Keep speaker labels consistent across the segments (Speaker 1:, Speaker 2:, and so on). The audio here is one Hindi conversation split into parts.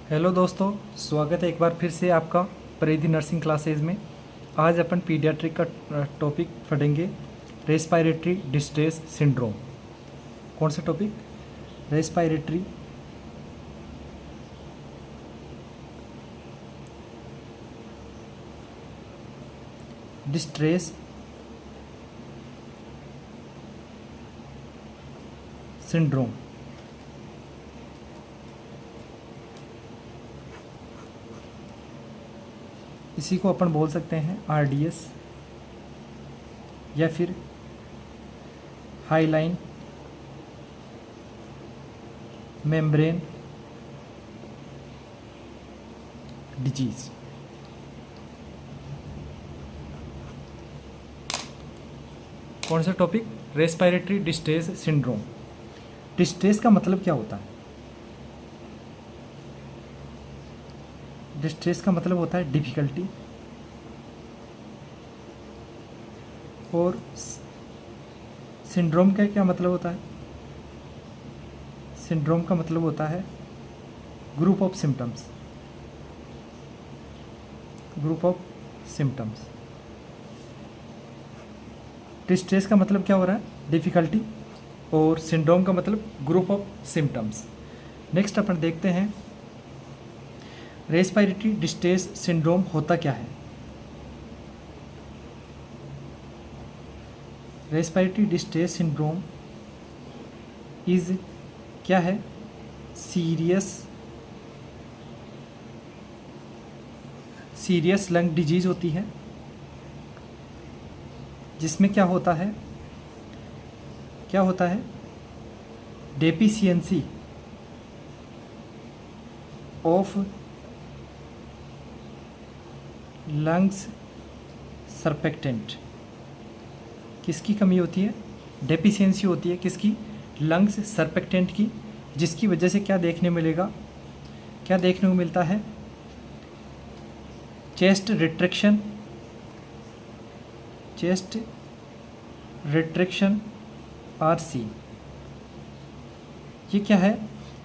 Speaker 1: हेलो दोस्तों, स्वागत है एक बार फिर से आपका परिधि नर्सिंग क्लासेज में। आज अपन पीडियाट्रिक का टॉपिक पढ़ेंगे, रेस्पिरेटरी डिस्ट्रेस सिंड्रोम। कौन सा टॉपिक? Respiratory distress syndrome. इसी को अपन बोल सकते हैं आरडीएस या फिर हाईलाइन मेम्ब्रेन डिजीज। कौन सा topic? Respiratory distress syndrome. Distress का मतलब क्या होता है? डिस्ट्रेस का मतलब होता है डिफ़िकल्टी, और सिंड्रोम का क्या मतलब होता है? सिंड्रोम का मतलब होता है group of symptoms. Group of symptoms. Distress का मतलब क्या हो रहा है? डिफ़िकल्टी, और सिंड्रोम का मतलब ग्रुप ऑफ सिम्टम्स। नेक्स्ट अपन देखते हैं रेस्पिरेटरी डिस्ट्रेस सिंड्रोम होता क्या है। रेस्पिरेटरी डिस्ट्रेस सिंड्रोम इज क्या है? सीरियस लंग डिजीज होती है, जिसमें क्या होता है? Deficiency of lungs surfactant. किसकी कमी होती है? डेफिशिएंसी होती है किसकी? लंग्स सरपेक्टेंट की, जिसकी वजह से क्या देखने मिलेगा? क्या देखने को मिलता है? Chest retraction RC. ये क्या है?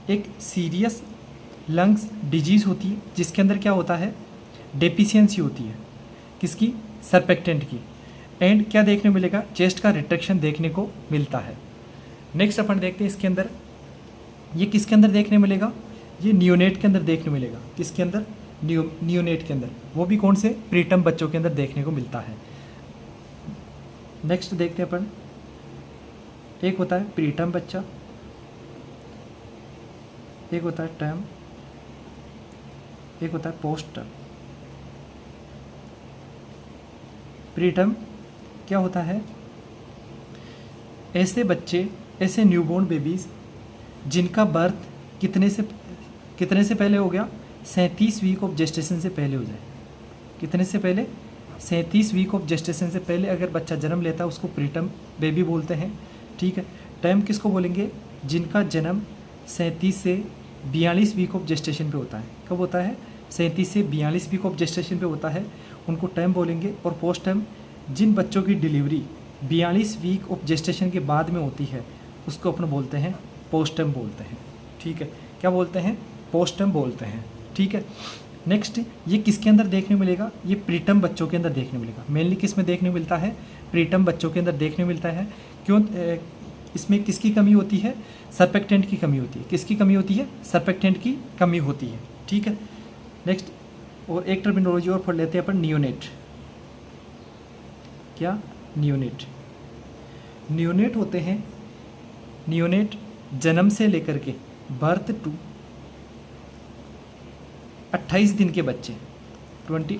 Speaker 1: एक सीरियस लंग्स डिजीज़ होती है, जिसके अंदर क्या होता है? डेफिशिएंसी होती है किसकी? सरपेक्टेंट की। एंड क्या देखने को मिलेगा? चेस्ट का रिट्रैक्शन देखने को मिलता है। नेक्स्ट अपन देखते हैं इसके अंदर, ये किसके अंदर देखने मिलेगा? ये नियोनेट के अंदर देखने मिलेगा। किसके अंदर? नियोनेट के अंदर। वो भी कौन से? प्रीटर्म बच्चों के अंदर देखने को मिलता है। नेक्स्ट देखते हैं अपन, एक होता है प्रीटर्म बच्चा, एक होता है टर्म, एक होता है पोस्ट टर्म। प्रीटर्म क्या होता है? ऐसे बच्चे, ऐसे न्यूबॉर्न बेबीज जिनका बर्थ कितने से पहले हो गया? 37 वीक ऑफ जेस्टेशन से पहले हो जाए। कितने से पहले? 37 वीक ऑफ जेस्टेशन से पहले अगर बच्चा जन्म लेता है उसको प्रीटर्म बेबी बोलते हैं। ठीक है। टर्म किसको बोलेंगे? जिनका जन्म 37 से 42 वीक ऑफ जेस्टेशन पे होता है। कब होता है? 37 से 42 वीक ऑफ जेस्टेशन पे होता है, उनको टर्म बोलेंगे। और पोस्ट टर्म, जिन बच्चों की डिलीवरी 42 वीक ऑफ जेस्टेशन के बाद में होती है, उसको अपन बोलते हैं पोस्ट टर्म बोलते हैं। ठीक है। क्या बोलते हैं? पोस्ट टर्म बोलते हैं। ठीक है। नेक्स्ट, ये किसके अंदर देखने मिलेगा? ये प्रीटर्म बच्चों के अंदर देखने मिलेगा। मेनली किस में देखने मिलता है? प्रीटर्म बच्चों के अंदर देखने मिलता है। क्यों? इसमें किसकी कमी होती है? सरपेक्टेंट की कमी होती है। किसकी कमी होती है? सरपेक्टेंट की कमी होती है। ठीक है। नेक्स्ट, और एक टर्मिनोलॉजी और पढ़ लेते हैं अपन, नियोनेट। क्या? नियोनेट। नियोनेट होते हैं, नियोनेट जन्म से लेकर के बर्थ टू 28 दिन के बच्चे, 28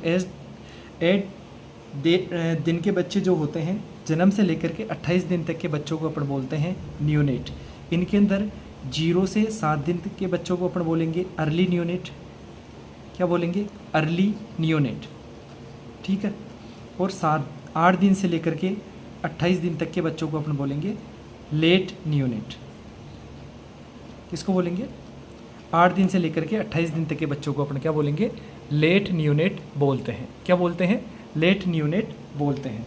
Speaker 1: दिन के बच्चे जो होते हैं, जन्म से लेकर के 28 दिन तक के बच्चों को अपन बोलते हैं नियोनेट। इनके अंदर 0 से 7 दिन तक के बच्चों को अपन बोलेंगे अर्ली नियोनेट। क्या बोलेंगे? Early neonate. ठीक है। और 8 दिन से लेकर के 28 दिन तक के बच्चों को अपन बोलेंगे लेट नियोनेट। किसको बोलेंगे? 8 दिन से लेकर के 28 दिन तक के बच्चों को अपन क्या बोलेंगे? लेट नियोनेट बोलते हैं। क्या बोलते हैं? लेट नियोनेट बोलते हैं।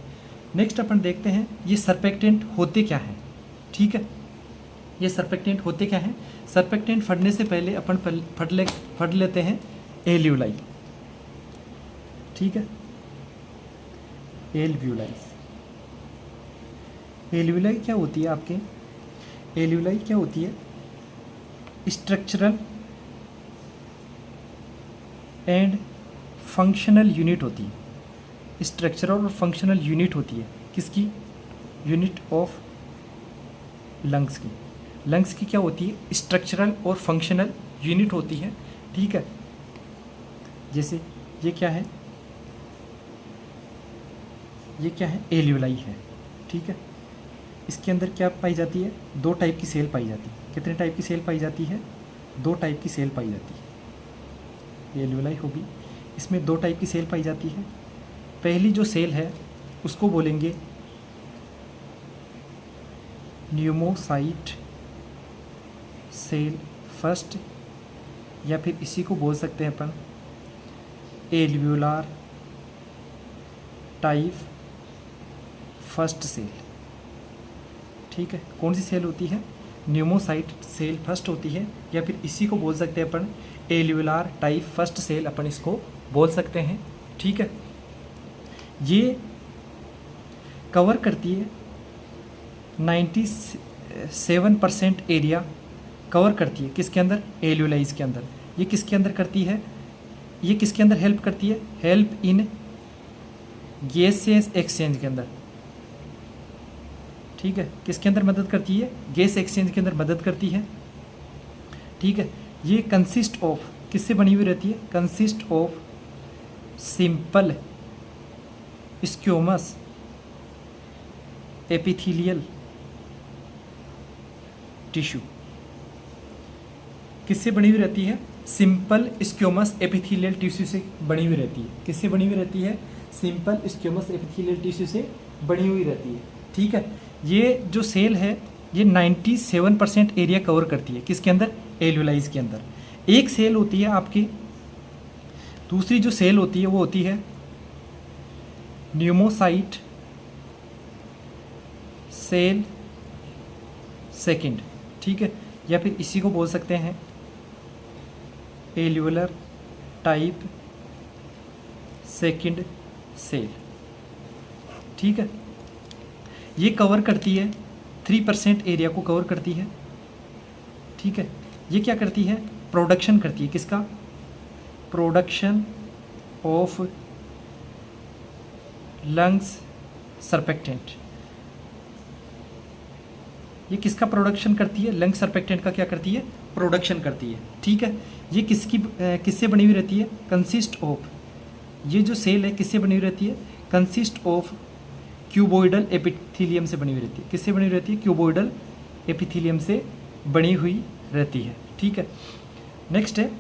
Speaker 1: नेक्स्ट अपन देखते हैं ये सरपेक्टेंट होते क्या हैं। ठीक है। ये सरपेक्टेंट होते क्या हैं? सरपेक्टेंट फटने से पहले अपन फट लेते हैं एल्यूलाई, ठीक है, एल्व्यूलाई। एल्यूलाई क्या होती है आपके? एल्यूलाई क्या होती है? स्ट्रक्चरल एंड फंक्शनल यूनिट होती है। स्ट्रक्चरल और फंक्शनल यूनिट होती है किसकी? यूनिट ऑफ लंग्स की। लंग्स की क्या होती है? स्ट्रक्चरल और फंक्शनल यूनिट होती है, ठीक है। जैसे ये क्या है? ये क्या है? एल्यूलाई है, ठीक है। इसके अंदर क्या पाई जाती है? 2 टाइप की सेल पाई जाती है। कितने टाइप की सेल पाई जाती है? 2 टाइप की सेल पाई जाती है। एल्यूलाई होगी, इसमें 2 टाइप की सेल पाई जाती है। पहली जो सेल है उसको बोलेंगे न्यूमोसाइट सेल फर्स्ट, या फिर इसी को बोल सकते हैं अपन एल्व्यूलार टाइप फर्स्ट सेल, ठीक है। कौन सी सेल होती है? न्यूमोसाइट सेल फर्स्ट होती है, या फिर इसी को बोल सकते हैं अपन एल्व्यूलार टाइप फर्स्ट सेल, अपन इसको बोल सकते हैं, ठीक है। ये कवर करती है 97% एरिया कवर करती है। किसके अंदर? एल्व्यूलाइज के अंदर। ये किसके अंदर करती है? ये किसके अंदर हेल्प करती है? हेल्प इन गैसेस एक्सचेंज के अंदर, ठीक है। किसके अंदर मदद करती है? गैस एक्सचेंज के अंदर मदद करती है, ठीक है। ये कंसिस्ट ऑफ, किससे बनी हुई रहती है? Consist of simple स्क्यूमस epithelial tissue. किससे बनी हुई रहती है? सिंपल स्क्यूमस एपिथेलियल टिश्यू से बनी हुई रहती है। किससे बनी हुई रहती है? सिंपल स्क्यूमस एपिथेलियल टिश्यू से बनी हुई रहती है, ठीक है। ये जो सेल है ये 97% एरिया कवर करती है। किसके अंदर? एल्व्यूलाइज के अंदर। एक सेल होती है आपकी, दूसरी जो सेल होती है वो होती है न्यूमोसाइट सेल सेकंड, ठीक है, या फिर इसी को बोल सकते हैं एल्व्यूलर टाइप सेकंड सेल, ठीक है। ये कवर करती है 3% एरिया को कवर करती है, ठीक है। ये क्या करती है? प्रोडक्शन करती है। किसका? Production of lungs surfactant. ये किसका प्रोडक्शन करती है? लंग सरपेक्टेंट का क्या करती है? प्रोडक्शन करती है, ठीक है। ये किससे बनी हुई रहती है? कंसिस्ट ऑफ, ये जो सेल है किससे बनी हुई रहती है? कंसिस्ट ऑफ क्यूबोइडल एपिथेलियम से बनी हुई रहती है। किससे बनी हुई रहती है? क्यूबोइडल एपिथेलियम से बनी हुई रहती है, ठीक है। नेक्स्ट है,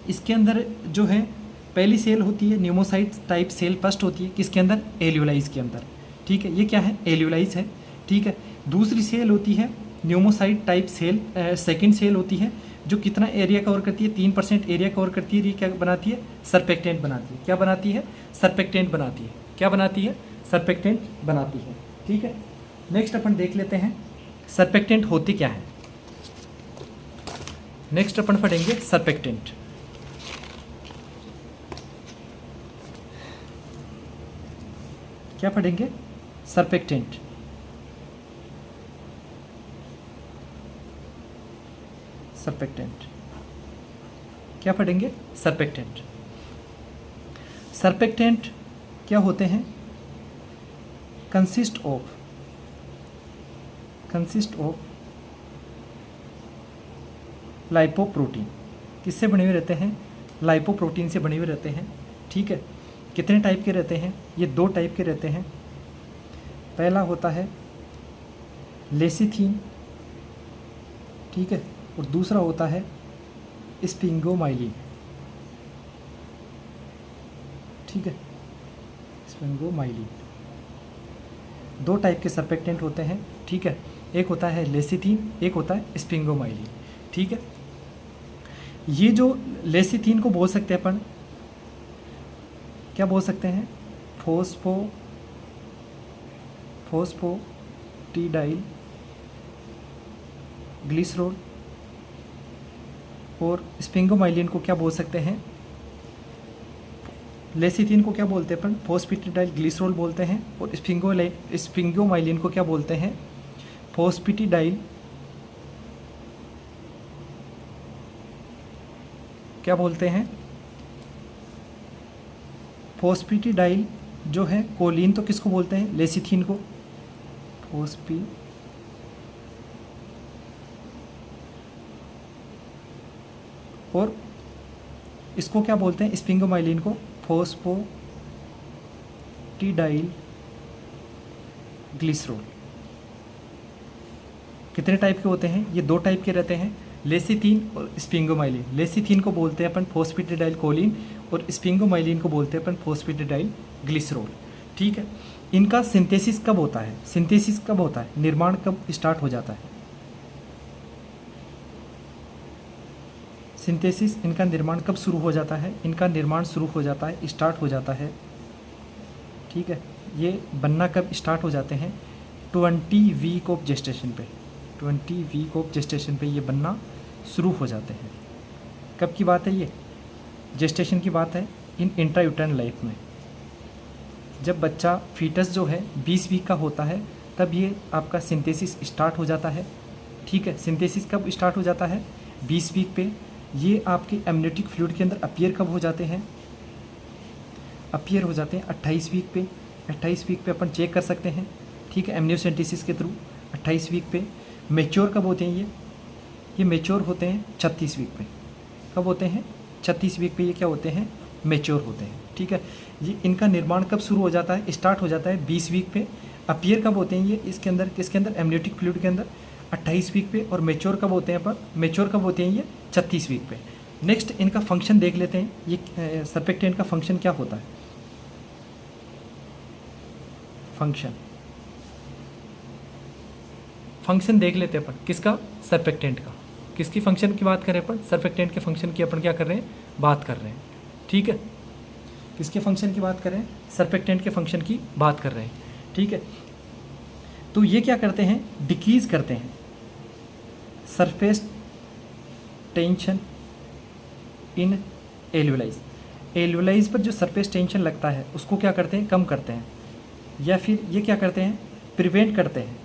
Speaker 1: इसके अंदर जो है पहली सेल होती है न्यूमोसाइट टाइप सेल फर्स्ट होती है। किसके अंदर? एल्व्यूलाइज के अंदर, ठीक है। ये क्या है? एल्व्यूलाइज है, ठीक है। दूसरी सेल होती है pneumocyte type cell second cell होती है, जो कितना एरिया कवर करती है? 3% एरिया कवर करती है। ये क्या बनाती है? सरपेक्टेंट बनाती है। क्या बनाती है? सरपेक्टेंट बनाती है। क्या बनाती है? सरपेक्टेंट बनाती है, ठीक है। नेक्स्ट अपन देख लेते हैं सरपेक्टेंट होते क्या है। नेक्स्ट अपन पढ़ेंगे सरपेक्टेंट। क्या पढ़ेंगे? सरपेक्टेंट। सरपेक्टेंट क्या पढ़ेंगे? सरपेक्टेंट। सरपेक्टेंट क्या होते हैं? Consist of lipoprotein. किससे बने हुए रहते हैं? लाइपोप्रोटीन से बने हुए रहते हैं, ठीक है। कितने टाइप के रहते हैं? ये 2 टाइप के रहते हैं। पहला होता है लेसिथीन, ठीक है, और दूसरा होता है स्पिंगोमाइलिन, ठीक है, स्पिंगोमाइलिन। 2 टाइप के सरपेक्टेंट होते हैं, ठीक है। एक होता है लेसिथीन, एक होता है स्पिंगोमाइलिन, ठीक है। ये जो लेसिथीन को बोल सकते हैं अपन, क्या बोल सकते हैं? फोस्फोटिडाइल ग्लिसरॉल। और स्पिंगोमाइलिन को क्या बोल सकते हैं, लेसिथिन को क्या बोलते हैं अपन, फोस्फेटिडाइल ग्लिसरॉल बोलते हैं। और स्पिंगोमाइलिन को क्या बोलते हैं, फोस्फेटिडाइल क्या बोलते हैं, फोस्फेटिडाइल जो है कोलिन तो किसको बोलते हैं, लेसिथिन को। और इसको क्या बोलते हैं, स्पिंगोमाइलिन को फोस्फेटिडाइल ग्लिसरॉल। कितने टाइप के होते हैं, ये 2 टाइप के रहते हैं, लेसिथिन और स्पिंगोमाइलिन। लेसिथिन को बोलते हैं अपन फोस्फेटिडाइल कोलिन और स्पिंगोमाइलिन को बोलते हैं अपन फोस्फेटिडाइल ग्लिसरॉल। ठीक है, इनका सिंथेसिस कब होता है, सिंथेसिस कब होता है, निर्माण कब स्टार्ट हो जाता है, सिंथेसिस इनका निर्माण कब शुरू हो जाता है, इनका निर्माण शुरू हो जाता है, स्टार्ट हो जाता है। ठीक है, ये बनना कब स्टार्ट हो जाते हैं, 20 वीक ऑफ जेस्टेशन पे, 20 वीक ऑफ जेस्टेशन पे ये बनना शुरू हो जाते हैं। कब की बात है ये, जेस्टेशन की बात है, इन इंट्रायूटरन लाइफ में। जब बच्चा फीटस जो है 20 वीक का होता है तब ये आपका सिंथेसिस स्टार्ट हो जाता है। ठीक है, सिंथेसिस कब स्टार्ट हो जाता है, 20 वीक पे। ये आपके एमनियोटिक फ्लूइड के अंदर अपीयर कब हो जाते हैं, अपीयर हो जाते हैं 28 वीक पे। 28 वीक पे अपन चेक कर सकते हैं। ठीक है, एमनियोसेंटेसिस के थ्रू 28 वीक पे। मेच्योर कब होते हैं ये मेच्योर होते हैं 36 वीक पे। कब होते हैं, 36 वीक पे ये क्या होते हैं, मेच्योर होते हैं। ठीक है, ये इनका निर्माण कब शुरू हो जाता है, स्टार्ट हो जाता है 20 वीक पे। अपीयर कब होते हैं ये इसके अंदर, किसके अंदर, एमनियोटिक फ्लूइड के अंदर 28 वीक पे। और मेच्योर कब होते हैं पर, मेच्योर कब होते हैं ये 36 वीक पे। नेक्स्ट इनका फंक्शन देख लेते हैं, ये सर्फेक्टेंट का फंक्शन क्या होता है, फंक्शन देख लेते हैं अपन किसका, सर्फेक्टेंट का। किसकी फंक्शन की बात करें अपन, सर्फेक्टेंट के फंक्शन की अपन क्या कर रहे हैं, बात कर रहे हैं। ठीक है, किसके फंक्शन की बात कर रहे हैं, सर्फेक्टेंट के फंक्शन की बात कर रहे हैं। ठीक है, तो ये क्या करते हैं, डिक्रीज करते हैं सरफेस टेंशन इन एल्वेलाइज। एल्वेलाइज पर जो सरफेस टेंशन लगता है उसको क्या करते हैं, कम करते हैं। या फिर ये क्या करते हैं, प्रिवेंट करते हैं,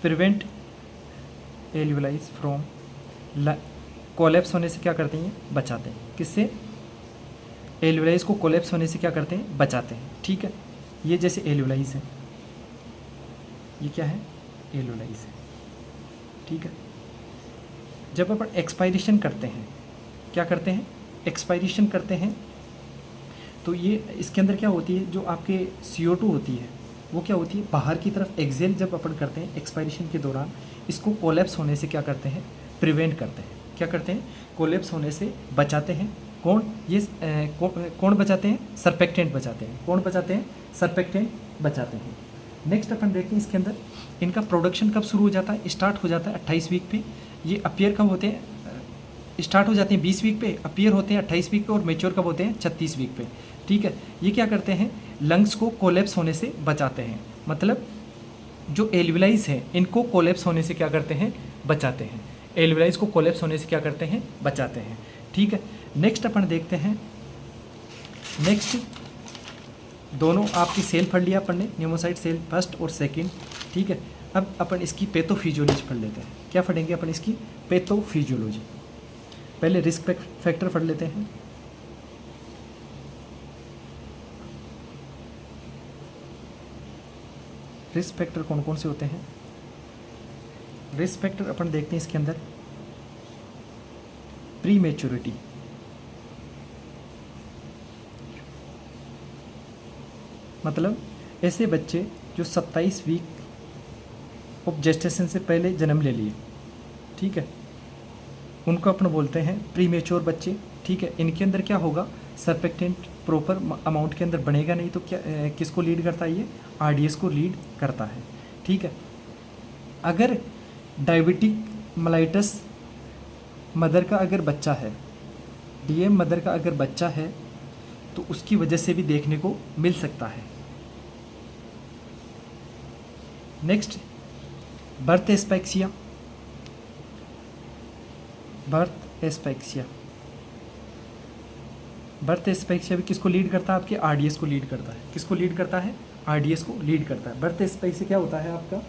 Speaker 1: प्रिवेंट एल्वेलाइज फ्रॉम कोलैप्स होने से क्या करते हैं, बचाते हैं। किससे, एल्वेलाइज को कोलैप्स होने से क्या करते हैं, बचाते हैं। ठीक है, ये जैसे एल्वेलाइज है, ये क्या है, एल्वेलाइज है। ठीक है, जब अपन एक्सपायरेशन करते हैं, क्या करते हैं, एक्सपायरेशन करते हैं, तो ये इसके अंदर क्या होती है, जो आपके CO2 होती है वो क्या होती है, बाहर की तरफ एक्सेल जब अपन करते हैं एक्सपायरेशन के दौरान, इसको कोलैप्स होने से क्या करते हैं, प्रिवेंट करते हैं। क्या करते हैं, कोलैप्स होने से बचाते हैं। कौन, ये कौन बचाते हैं, सर्फेक्टेंट बचाते हैं। कौन बचाते हैं, सर्फेक्टेंट बचाते हैं। नेक्स्ट अपन देखते हैं इसके अंदर इनका प्रोडक्शन कब शुरू हो जाता है, स्टार्ट हो जाता है 28 वीक पे। ये अपीयर कब होते हैं, स्टार्ट हो जाते हैं 20 वीक पे, अपीयर होते हैं 28 वीक पे, और मेच्योर कब होते हैं, 36 वीक पे। ठीक है, ये क्या करते हैं, लंग्स को कोलैप्स होने से बचाते हैं। मतलब जो एल्वेलाइज है इनको कोलैप्स होने से क्या करते हैं, बचाते हैं। एल्वेलाइज को कोलैप्स होने से क्या करते हैं, बचाते हैं। ठीक है, नेक्स्ट अपन देखते हैं, नेक्स्ट दोनों आपकी सेल पढ़ लिया अपन ने, न्यूमोसाइट सेल फर्स्ट और सेकंड। ठीक है, अब अपन इसकी पैथोफिजियोलॉजी पढ़ लेते हैं। क्या पढ़ेंगे अपन इसकी, पैथोफिजियोलॉजी। पहले रिस्क फैक्टर पढ़ लेते हैं। रिस्क फैक्टर कौन कौन से होते हैं, रिस्क फैक्टर अपन देखते हैं इसके अंदर, प्री मैच्योरिटी, मतलब ऐसे बच्चे जो 27 वीक ऑफ जेस्टेशन से पहले जन्म ले लिए। ठीक है, उनको अपन बोलते हैं प्री मैच्योर बच्चे। ठीक है, इनके अंदर क्या होगा, सर्फेक्टेंट प्रॉपर अमाउंट के अंदर बनेगा नहीं, तो क्या किसको लीड करता है, ये RDS को लीड करता है। ठीक है, अगर डायबिटिक मेलाइटस मदर का अगर बच्चा है, DM मदर का अगर बच्चा है, तो उसकी वजह से भी देखने को मिल सकता है। Next birth asphyxia. Birth asphyxia, birth asphyxia भी किसको लीड करता है? आपके आरडीएस को लीड करता है। किसको लीड करता है? आरडीएस को लीड करता है। बर्थ एस्पेक्सिया क्या होता है? आपका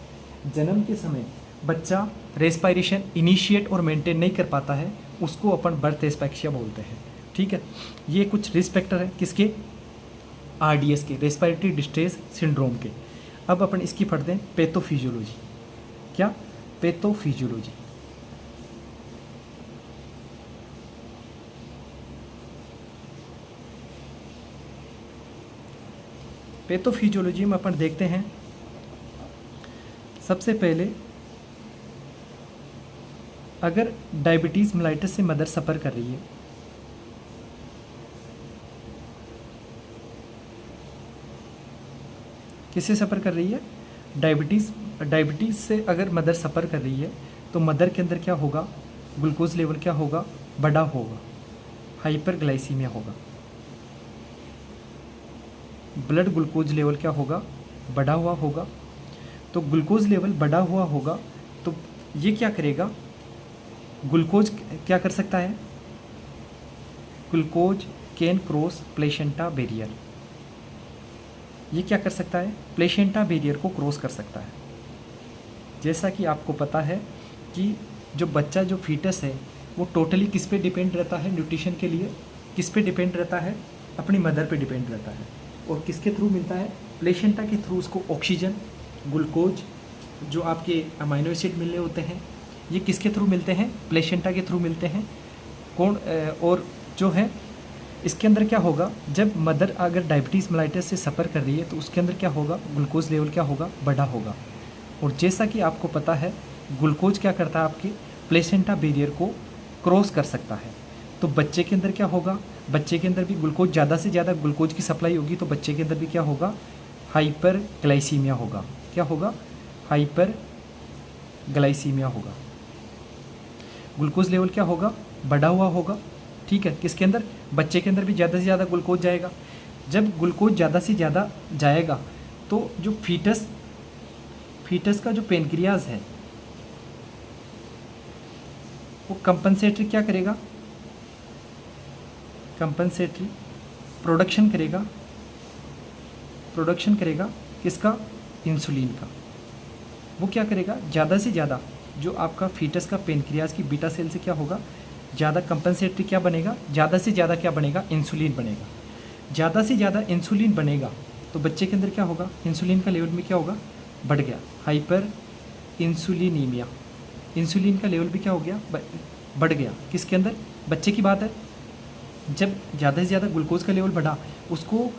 Speaker 1: जन्म के समय बच्चा रेस्पायरेशन इनिशिएट और मेंटेन नहीं कर पाता है, उसको अपन बर्थ एस्पेक्सिया बोलते हैं। ठीक है, ये कुछ रिस्क फैक्टर है किसके? आरडीएस के, रेस्पिरेटरी डिस्ट्रेस सिंड्रोम के। अब अपन इसकी पढ़ते हैं पैथोफिजियोलॉजी। क्या? पैथोफिजियोलॉजी। पैथोफिजियोलॉजी में अपन देखते हैं सबसे पहले, अगर डायबिटीज़ मेलाइटस से मदर सफ़र कर रही है, किससे सफ़र कर रही है? डायबिटीज़ से अगर मदर सफ़र कर रही है तो मदर के अंदर क्या होगा? ग्लूकोज लेवल क्या होगा? बढ़ा होगा, हाइपरग्लाइसीमिया होगा। ब्लड ग्लूकोज लेवल क्या होगा? बढ़ा हुआ होगा। तो ग्लूकोज लेवल बढ़ा हुआ होगा तो ये क्या करेगा? ग्लूकोज क्या कर सकता है? Glucose can cross placenta barrier. ये क्या कर सकता है? प्लेसेंटा बैरियर को क्रॉस कर सकता है। जैसा कि आपको पता है कि जो बच्चा, जो फीटस है, वो टोटली किस पे डिपेंड रहता है न्यूट्रिशन के लिए? किस पे डिपेंड रहता है? अपनी मदर पे डिपेंड रहता है। और किसके थ्रू मिलता है? प्लेसेंटा के थ्रू उसको ऑक्सीजन, ग्लूकोज, जो आपके अमाइनो एसिड मिलने होते हैं, ये किसके थ्रू मिलते हैं? प्लेसेंटा के थ्रू मिलते हैं। कौन? और जो है इसके अंदर क्या होगा? जब मदर अगर डायबिटीज़ मेलाइटस से सफ़र कर रही है तो उसके अंदर क्या होगा? ग्लूकोज लेवल क्या होगा? बढ़ा होगा। और जैसा कि आपको पता है ग्लूकोज क्या करता है? आपके प्लेसेंटा बैरियर को क्रॉस कर सकता है। तो बच्चे के अंदर क्या होगा? बच्चे के अंदर भी ग्लूकोज, ज़्यादा से ज़्यादा ग्लूकोज की सप्लाई होगी तो बच्चे के अंदर भी क्या होगा? हाइपरग्लाइसीमिया होगा। क्या होगा? हाइपरग्लाइसीमिया होगा। ग्लूकोज लेवल क्या होगा? बढ़ा हुआ होगा। ठीक है, किसके अंदर? बच्चे के अंदर भी ज़्यादा से ज़्यादा ग्लूकोज जाएगा। जब ग्लूकोज ज़्यादा से ज़्यादा जाएगा तो जो फीटस का जो पेनक्रियाज है वो कंपनसेटरी क्या करेगा? कंपनसेटरी प्रोडक्शन करेगा किसका? इंसुलिन का। वो क्या करेगा? ज़्यादा से ज़्यादा जो आपका फीटस का पेनक्रियाज की बीटा सेल से क्या होगा? ज़्यादा कंपनसेटरी क्या बनेगा? ज़्यादा से ज़्यादा क्या बनेगा? इंसुलिन बनेगा। ज़्यादा से ज़्यादा इंसुलिन बनेगा तो बच्चे के अंदर क्या होगा? इंसुलिन का लेवल में क्या होगा? बढ़ गया, हाइपर इंसुलिनीमिया। इंसुलिन का लेवल भी क्या हो गया? बढ़ गया। किसके अंदर? बच्चे की बात है। जब ज़्यादा से ज़्यादा ग्लूकोज का लेवल बढ़ा, उसको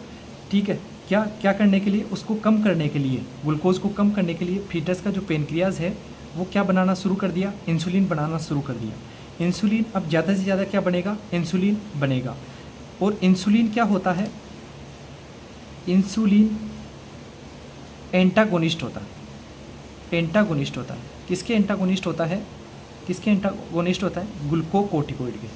Speaker 1: ठीक है क्या करने के लिए? उसको कम करने के लिए, ग्लूकोज को कम करने के लिए फीटस का जो पेनक्रियाज है वो क्या बनाना शुरू कर दिया? इंसुलिन बनाना शुरू कर दिया। इंसुलिन अब ज़्यादा से ज़्यादा क्या बनेगा? इंसुलिन बनेगा। और इंसुलिन क्या होता है? इंसुलिन एंटागोनिस्ट होता है। एंटागोनिस्ट होता है। किसके एंटागोनिस्ट होता है? किसके एंटागोनिस्ट होता है? ग्लूकोकोर्टिकोइड के।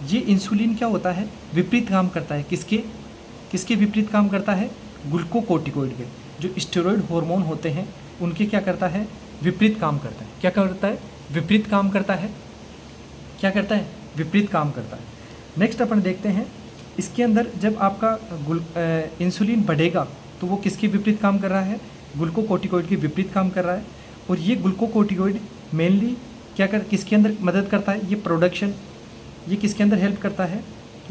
Speaker 1: ये इंसुलिन क्या होता है? विपरीत काम करता है। किसके विपरीत काम करता है? ग्लूकोकोर्टिकोइड के। जो स्टेरॉइड हार्मोन होते हैं उनके क्या करता है? विपरीत काम करता है। क्या करता है? विपरीत काम करता है। क्या करता है? विपरीत काम करता है। नेक्स्ट अपन देखते हैं, इसके अंदर जब आपका इंसुलिन बढ़ेगा तो वो किसके विपरीत काम कर रहा है? ग्लूकोकोर्टिकोइड के विपरीत काम कर रहा है। और ये ग्लूकोकोर्टिकोइड मेनली किसके अंदर मदद करता है? ये प्रोडक्शन, ये किसके अंदर हेल्प करता है?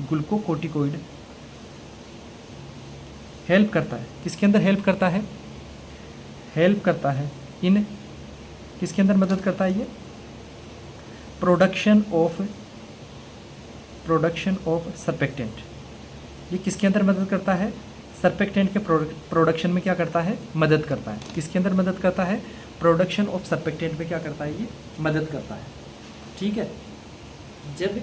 Speaker 1: ग्लूकोकोर्टिकोइड हेल्प करता है। किसके अंदर हेल्प करता है? हेल्प करता है इन, किसके अंदर मदद करता है? ये प्रोडक्शन ऑफ सरपेक्टेंट। ये किसके अंदर मदद करता है? सरपेक्टेंट के प्रोडक्शन में क्या करता है? मदद करता है। किसके अंदर मदद करता है? प्रोडक्शन ऑफ सरपेक्टेंट में क्या करता है? ये मदद करता है। ठीक है, जब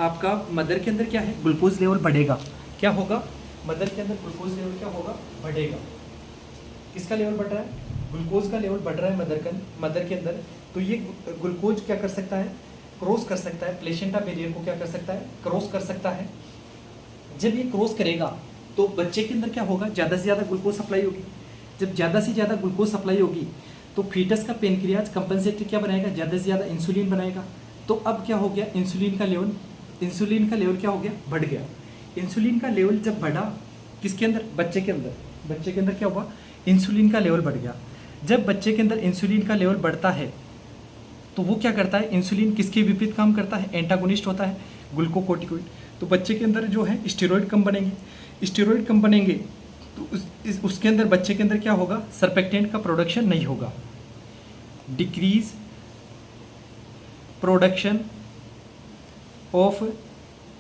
Speaker 1: आपका मदर के अंदर क्या है? ग्लूकोज लेवल बढ़ेगा, क्या होगा? मदर के अंदर ग्लूकोज लेवल क्या होगा? बढ़ेगा। किसका लेवल बढ़ रहा है? ग्लूकोज का लेवल बढ़ रहा है मदर के अंदर। तो ये ग्लूकोज क्या कर सकता है? क्रॉस कर सकता है। प्लेसेंटा बैरियर को क्या कर सकता है? क्रॉस कर सकता है। जब ये क्रॉस करेगा तो बच्चे के अंदर क्या होगा, ज़्यादा से ज़्यादा ग्लूकोज सप्लाई होगी। जब ज़्यादा से ज़्यादा ग्लूकोज सप्लाई होगी तो फीटस का पेनक्रियाज कंपनसेटरी क्या बनाएगा, ज़्यादा से ज़्यादा इंसुलिन बनाएगा। तो अब क्या हो गया, इंसुलिन का लेवल क्या हो गया, बढ़ गया। इंसुलिन का लेवल जब बढ़ा किसके अंदर, बच्चे के अंदर क्या हुआ, इंसुलिन का लेवल बढ़ गया। जब बच्चे के अंदर इंसुलिन का लेवल बढ़ता है तो वो क्या करता है, इंसुलिन किसके विपरीत काम करता है, एंटागोनिस्ट होता है, ग्लूकोकोर्टिकोइड। तो बच्चे के अंदर जो है स्टेरॉइड कम बनेंगे तो उसके अंदर बच्चे के अंदर क्या होगा, सरपेक्टेंट का प्रोडक्शन नहीं होगा, डिक्रीज प्रोडक्शन ऑफ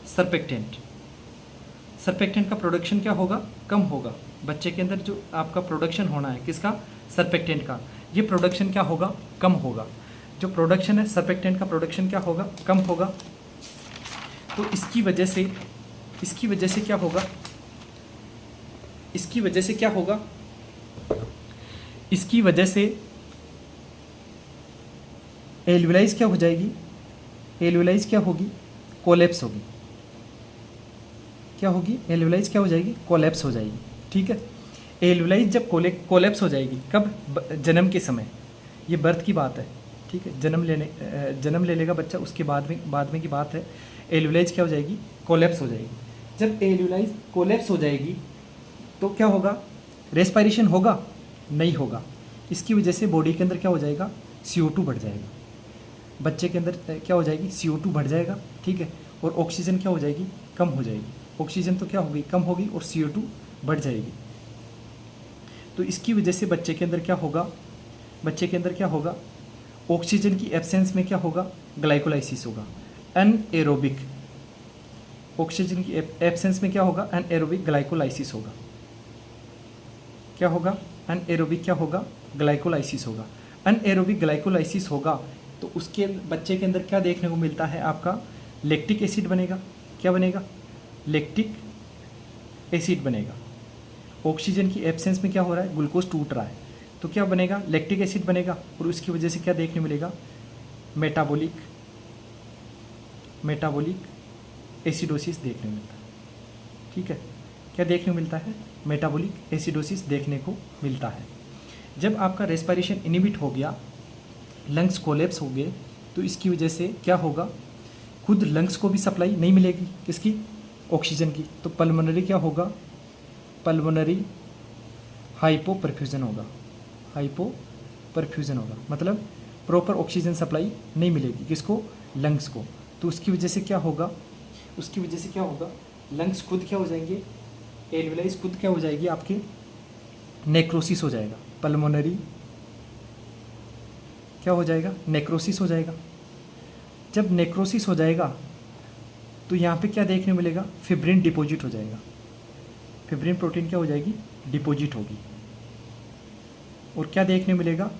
Speaker 1: सरपेक्टेंट का प्रोडक्शन क्या होगा, कम होगा। बच्चे के अंदर जो आपका प्रोडक्शन होना है किसका, सरपेक्टेंट का, ये प्रोडक्शन क्या होगा, कम होगा। जो प्रोडक्शन है सरपेक्टेंट का प्रोडक्शन क्या होगा, कम होगा। तो इसकी वजह से क्या होगा, इसकी वजह से एल्विलाइज क्या हो जाएगी, कोलैप्स होगी। क्या होगी, एल्विलाइज क्या हो जाएगी, कोलैप्स हो जाएगी। ठीक है, एल्विलाइज जब कोलैप्स हो जाएगी, कब, जन्म के समय, ये बर्थ की बात है। ठीक है, जन्म ले लेगा बच्चा, उसके बाद में की बात है। एल्विलाइज क्या हो जाएगी, कोलैप्स हो जाएगी। जब एल्विलाइज कोलैप्स हो जाएगी तो क्या होगा, रेस्पायरेशन होगा, नहीं होगा। इसकी वजह से बॉडी के अंदर क्या हो जाएगा, CO2 बढ़ जाएगा। बच्चे के अंदर क्या हो जाएगी, CO2 बढ़ जाएगा। ठीक है, और ऑक्सीजन क्या हो जाएगी, कम हो जाएगी। ऑक्सीजन तो क्या होगी, कम होगी, और CO2 बढ़ जाएगी। तो इसकी वजह से बच्चे के अंदर क्या होगा, ऑक्सीजन की एब्सेंस में क्या होगा, ग्लाइकोलाइसिस होगा, अनएरोबिक। ऑक्सीजन की एब्सेंस में क्या होगा, अनएरोबिक ग्लाइकोलाइसिस होगा। क्या होगा, अनएरोबिक ग्लाइकोलाइसिस होगा। अनएरोबिक ग्लाइकोलाइसिस होगा तो उसके बच्चे के अंदर क्या देखने को मिलता है, आपका लैक्टिक एसिड बनेगा। क्या बनेगा, लैक्टिक एसिड बनेगा। ऑक्सीजन की एब्सेंस में क्या हो रहा है, ग्लूकोज टूट रहा है, तो क्या बनेगा, लैक्टिक एसिड बनेगा। और उसकी वजह से क्या देखने मिलेगा, मेटाबॉलिक एसिडोसिस देखने मिलता है। ठीक है, क्या देखने को मिलता है, मेटाबॉलिक एसिडोसिस देखने को मिलता है। जब आपका रेस्पिरेशन इनहिबिट हो गया, लंग्स कोलैप्स हो गए, तो इसकी वजह से क्या होगा, खुद लंग्स को भी सप्लाई नहीं मिलेगी, किसकी, ऑक्सीजन की। तो पल्मोनरी क्या होगा, पल्मोनरी हाइपोपरफ्यूजन होगा, मतलब प्रॉपर ऑक्सीजन सप्लाई नहीं मिलेगी, किसको, लंग्स को। तो उसकी वजह से क्या होगा, लंग्स खुद क्या हो जाएंगे, एल्विलाइज खुद क्या हो जाएगी, आपकी नेक्रोसिस हो जाएगा। पल्मोनरी क्या हो जाएगा, नेक्रोसिस हो जाएगा। जब नेक्रोसिस हो जाएगा तो यहाँ पे क्या देखने मिलेगा, फिब्रिन डिपॉजिट हो जाएगा। फिब्रिन प्रोटीन क्या हो जाएगी, डिपॉजिट होगी। और क्या देखने मिलेगा,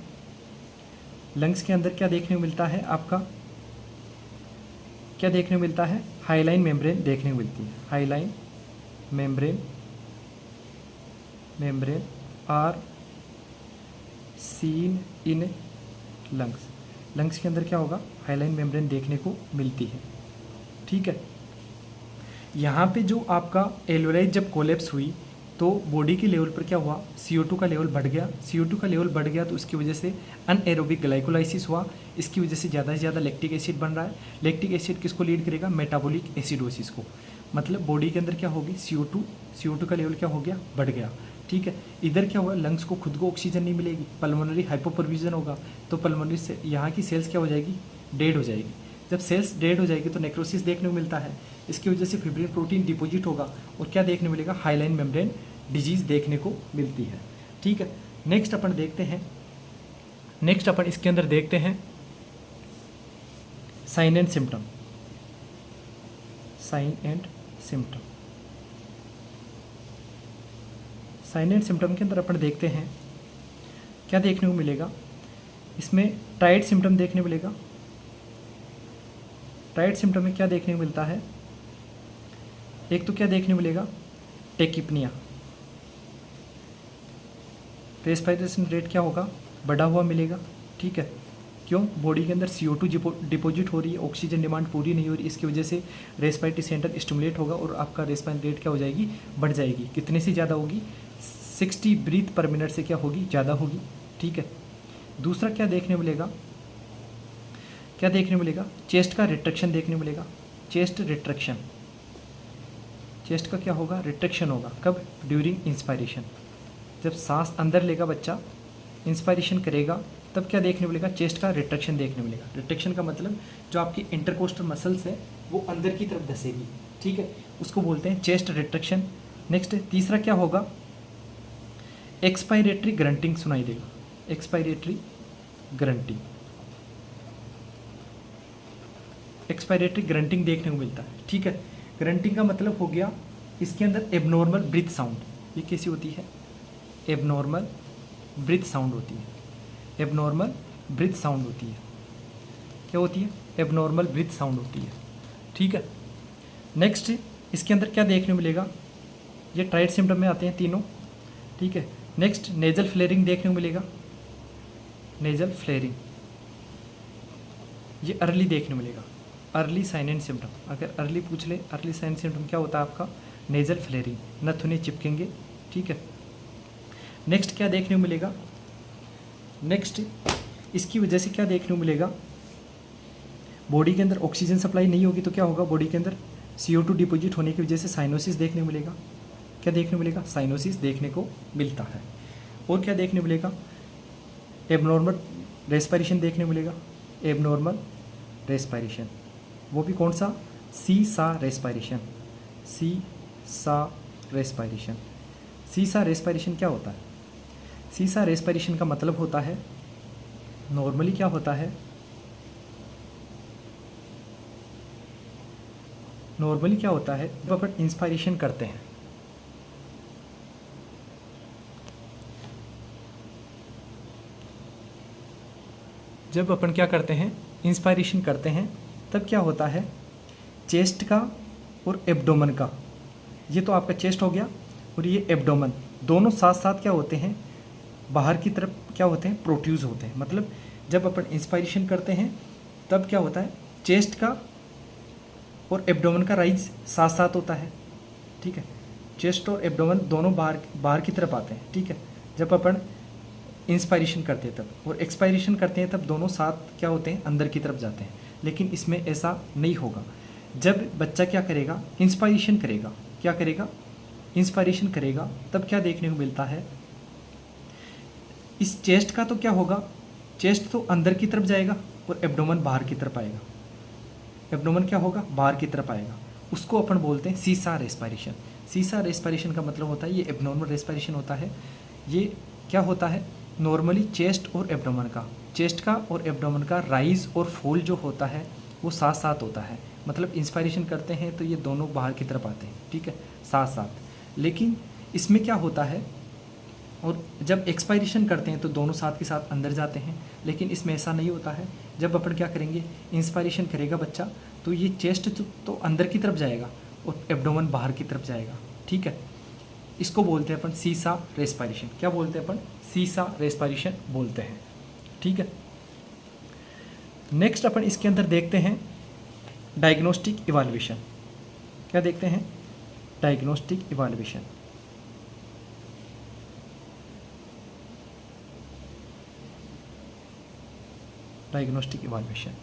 Speaker 1: लंग्स के अंदर क्या देखने को मिलता है, आपका क्या देखने को मिलता है, हाइलाइन मेम्ब्रेन देखने को मिलती है। Hyaline membrane are seen in lungs के अंदर क्या होगा, हाइलाइन मेम्ब्रेन देखने को मिलती है। ठीक है, यहाँ पे जो आपका एल्विलाइज जब कोलैप्स हुई तो बॉडी के लेवल पर क्या हुआ, CO2 का लेवल बढ़ गया। CO2 का लेवल बढ़ गया तो उसकी वजह से अनएरोबिक ग्लाइकोलाइसिस हुआ। इसकी वजह से ज़्यादा से ज़्यादा लैक्टिक एसिड बन रहा है। लैक्टिक एसिड किसको लीड करेगा, मेटाबॉलिक एसिडोसिस को। मतलब बॉडी के अंदर क्या होगी, CO2 का लेवल क्या हो गया, बढ़ गया। ठीक है, इधर क्या हुआ, लंग्स को खुद को ऑक्सीजन नहीं मिलेगी, पल्मोनरी हाइपोपरफ्यूजन होगा, तो पल्मोनरी से यहाँ की सेल्स क्या हो जाएगी, डेड हो जाएगी। जब सेल्स डेड हो जाएगी तो नेक्रोसिस देखने को मिलता है। इसकी वजह से फिब्रिन प्रोटीन डिपॉजिट होगा और क्या देखने मिलेगा, हाइलाइन मेम्ब्रेन डिजीज़ देखने को मिलती है। ठीक है, नेक्स्ट अपन इसके अंदर देखते हैं sign and symptom. Sign and symptom के अंदर अपन देखते हैं क्या देखने को मिलेगा, इसमें ट्राइड सिम्टम देखने मिलेगा। ट्राइड सिम्टम में क्या देखने को मिलता है, एक तो क्या देखने मिलेगा, टेकिपनिया, रेस्पिरेशन रेट क्या होगा, बढ़ा हुआ मिलेगा। ठीक है, क्यों? बॉडी के अंदर CO2 डिपॉजिट हो रही है, ऑक्सीजन डिमांड पूरी नहीं हो रही, इसकी वजह से रेस्पिरेटरी सेंटर स्टिमुलेट होगा और आपका रेस्पिरेशन रेट क्या हो जाएगी? बढ़ जाएगी। कितने से ज़्यादा होगी? 60 ब्रीथ पर मिनट से क्या होगी? ज़्यादा होगी। ठीक है। दूसरा क्या देखने मिलेगा? क्या देखने मिलेगा? चेस्ट का रिट्रैक्शन देखने मिलेगा। चेस्ट रिट्रैक्शन, चेस्ट का क्या होगा? रिट्रैक्शन होगा। कब? ड्यूरिंग इंस्पायरेशन, जब सांस अंदर लेगा बच्चा, इंस्पायरेशन करेगा, तब क्या देखने मिलेगा? चेस्ट का रिट्रैक्शन देखने मिलेगा। रिट्रैक्शन का मतलब जो आपकी इंटरकोस्टल मसल्स है वो अंदर की तरफ धसेगी। ठीक है, उसको बोलते हैं चेस्ट रिट्रैक्शन। नेक्स्ट तीसरा क्या होगा? एक्सपायरेटरी ग्रंटिंग सुनाई देगा। एक्सपायरेटरी ग्रंटिंग, एक्सपायरेटरी ग्रंटिंग देखने को मिलता है। ठीक है, ग्रंटिंग का मतलब हो गया इसके अंदर एबनॉर्मल ब्रीथ साउंड। ये कैसी होती है? एबनॉर्मल ब्रीथ साउंड होती है। एबनॉर्मल ब्रीथ साउंड होती है। क्या होती है? एबनॉर्मल ब्रीथ साउंड होती है। ठीक है। नेक्स्ट इसके अंदर क्या देखने मिलेगा? ये ट्राइड सिम्टम में आते हैं तीनों। ठीक है। नेक्स्ट नेजल फ्लेयरिंग देखने को मिलेगा। नेजल फ्लेयरिंग ये अर्ली देखने मिलेगा। अर्ली साइन एंड सिम्टम, अगर अर्ली पूछ ले, अर्ली साइन सिम्टम क्या होता है आपका? नेजल फ्लेयरिंग, नथुने चिपकेंगे। ठीक है। नेक्स्ट क्या देखने को मिलेगा? नेक्स्ट इसकी वजह से क्या देखने को मिलेगा? बॉडी के अंदर ऑक्सीजन सप्लाई नहीं होगी तो क्या होगा? बॉडी के अंदर CO2 डिपॉजिट होने की वजह से साइनोसिस देखने को मिलेगा। क्या देखने मिलेगा? साइनोसिस देखने को मिलता है। और क्या देखने मिलेगा? एबनॉर्मल रेस्पिरेशन देखने मिलेगा। एबनॉर्मल रेस्पिरेशन, वो भी कौन सा? सी सा रेस्पिरेशन। सी सा रेस्पिरेशन। सी सा रेस्पिरेशन क्या होता है? सी सा रेस्पिरेशन का मतलब होता है, नॉर्मली क्या होता है? नॉर्मली क्या होता है? जब अपन इंस्पायरेशन करते हैं, जब अपन क्या करते हैं? इंस्पायरेशन करते हैं, तब क्या होता है? चेस्ट का और एब्डोमेन का, ये तो आपका चेस्ट हो गया और ये एब्डोमेन, दोनों साथ साथ क्या होते हैं? बाहर की तरफ क्या होते हैं? प्रोट्यूज होते हैं। मतलब जब अपन इंस्पायरेशन करते हैं तब क्या होता है? चेस्ट का और एब्डोमेन का राइज साथ साथ होता है। ठीक है, चेस्ट और एब्डोमेन दोनों बाहर की तरफ आते हैं। ठीक है, जब अपन इंस्पायरेशन करते हैं तब, और एक्सपायरेशन करते हैं तब दोनों साथ क्या होते हैं? अंदर की तरफ जाते हैं। लेकिन इसमें ऐसा नहीं होगा। जब बच्चा क्या करेगा? इंस्पायरेशन करेगा। क्या करेगा? इंस्पायरेशन करेगा, तब क्या देखने को मिलता है? इस चेस्ट का तो क्या होगा? चेस्ट तो अंदर की तरफ जाएगा और एब्डोमेन बाहर की तरफ आएगा। एब्डोमेन क्या होगा? बाहर की तरफ आएगा। उसको अपन बोलते हैं सीसा रेस्पिरेशन। सीसा रेस्पिरेशन का मतलब होता है ये एबनॉर्मल रेस्पिरेशन होता है। ये क्या होता है? नॉर्मली चेस्ट और एब्डोमेन का, चेस्ट का और एब्डोमेन का राइज और फॉल जो होता है वो साथ साथ होता है। मतलब इंस्पायरेशन करते हैं तो ये दोनों बाहर की तरफ आते हैं। ठीक है, साथ साथ। लेकिन इसमें क्या होता है? और जब एक्सपायरेशन करते हैं तो दोनों साथ के साथ अंदर जाते हैं। लेकिन इसमें ऐसा नहीं होता है। जब अपन क्या करेंगे? इंस्पायरेशन करेगा बच्चा तो ये चेस्ट तो अंदर की तरफ जाएगा और एब्डोमेन बाहर की तरफ जाएगा। ठीक है, इसको बोलते हैं अपन सीसा रेस्पिरेशन। क्या बोलते हैं अपन? सीसा रेस्पिरेशन बोलते हैं। ठीक है। नेक्स्ट अपन इसके अंदर देखते हैं डायग्नोस्टिक इवैल्यूएशन। क्या देखते हैं? Diagnostic evaluation. Diagnostic evaluation